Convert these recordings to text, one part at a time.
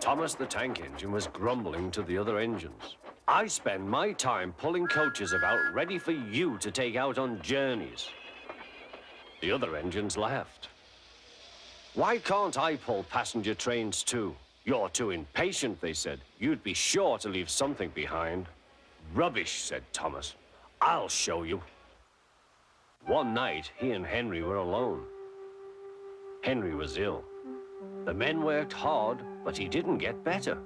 Thomas the tank engine was grumbling to the other engines. I spend my time pulling coaches about ready for you to take out on journeys. The other engines laughed. Why can't I pull passenger trains too? You're too impatient, they said. You'd be sure to leave something behind. Rubbish, said Thomas. I'll show you. One night, he and Henry were alone. Henry was ill. The men worked hard, but he didn't get better.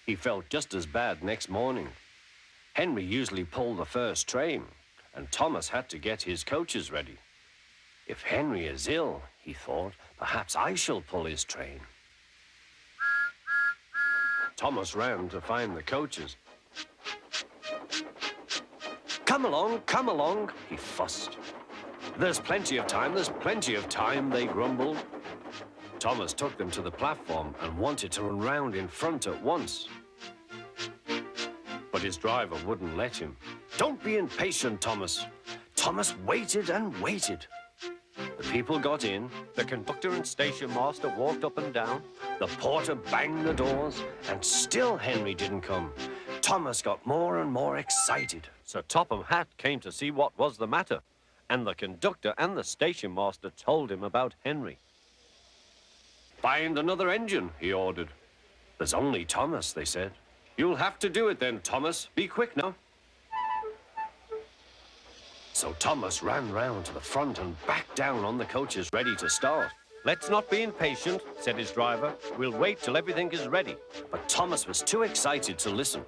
He felt just as bad next morning. Henry usually pulled the first train, and Thomas had to get his coaches ready. If Henry is ill, he thought, perhaps I shall pull his train. Thomas ran to find the coaches. Come along, he fussed. There's plenty of time, they grumbled. Thomas took them to the platform and wanted to run round in front at once. But his driver wouldn't let him. Don't be impatient, Thomas. Thomas waited and waited. The people got in, the conductor and station master walked up and down, the porter banged the doors, and still Henry didn't come. Thomas got more and more excited. Sir Topham Hatt came to see what was the matter, and the conductor and the station master told him about Henry. Find another engine, he ordered. There's only Thomas, they said. You'll have to do it then, Thomas. Be quick now. So Thomas ran round to the front and back down on the coaches ready to start. Let's not be impatient, said his driver. We'll wait till everything is ready. But Thomas was too excited to listen.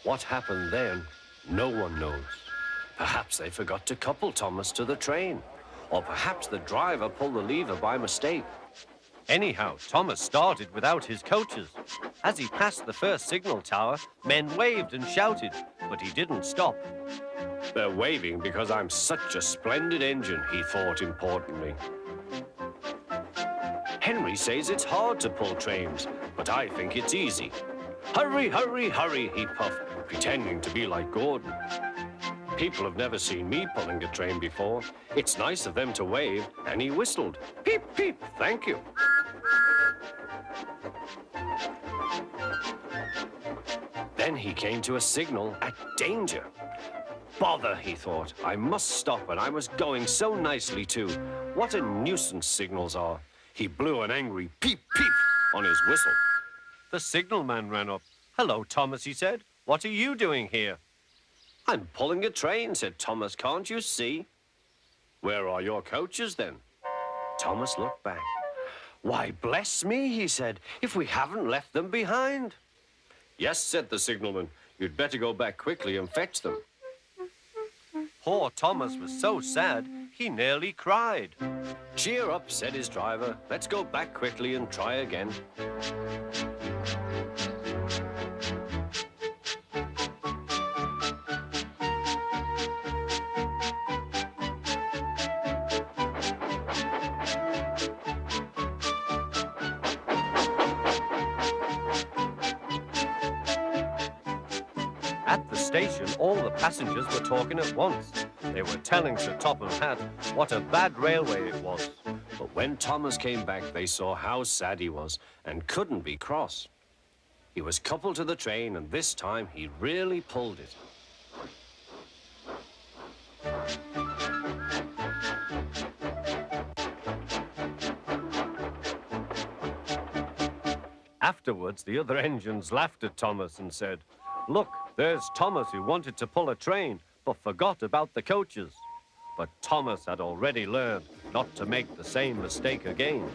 What happened then, no one knows. Perhaps they forgot to couple Thomas to the train, or perhaps the driver pulled the lever by mistake. Anyhow, Thomas started without his coaches. As he passed the first signal tower, men waved and shouted, but he didn't stop. They're waving because I'm such a splendid engine, he thought importantly. Henry says it's hard to pull trains, but I think it's easy. Hurry, hurry, hurry, he puffed, pretending to be like Gordon. People have never seen me pulling a train before. It's nice of them to wave, and he whistled. Peep, peep, thank you. Then he came to a signal at danger. Bother, he thought. I must stop, and I was going so nicely, too. What a nuisance signals are. He blew an angry peep, peep on his whistle. The signalman ran up. Hello, Thomas, he said. What are you doing here? I'm pulling a train, said Thomas. Can't you see? Where are your coaches, then? Thomas looked back. Why, bless me, he said, if we haven't left them behind. Yes, said the signalman. You'd better go back quickly and fetch them. Poor Thomas was so sad, he nearly cried. Cheer up, said his driver. Let's go back quickly and try again. At the station, all the passengers were talking at once. They were telling Sir Topham Hatt what a bad railway it was. But when Thomas came back, they saw how sad he was and couldn't be cross. He was coupled to the train, and this time he really pulled it. Afterwards, the other engines laughed at Thomas and said, Look, there's Thomas who wanted to pull a train, but forgot about the coaches. But Thomas had already learned not to make the same mistake again.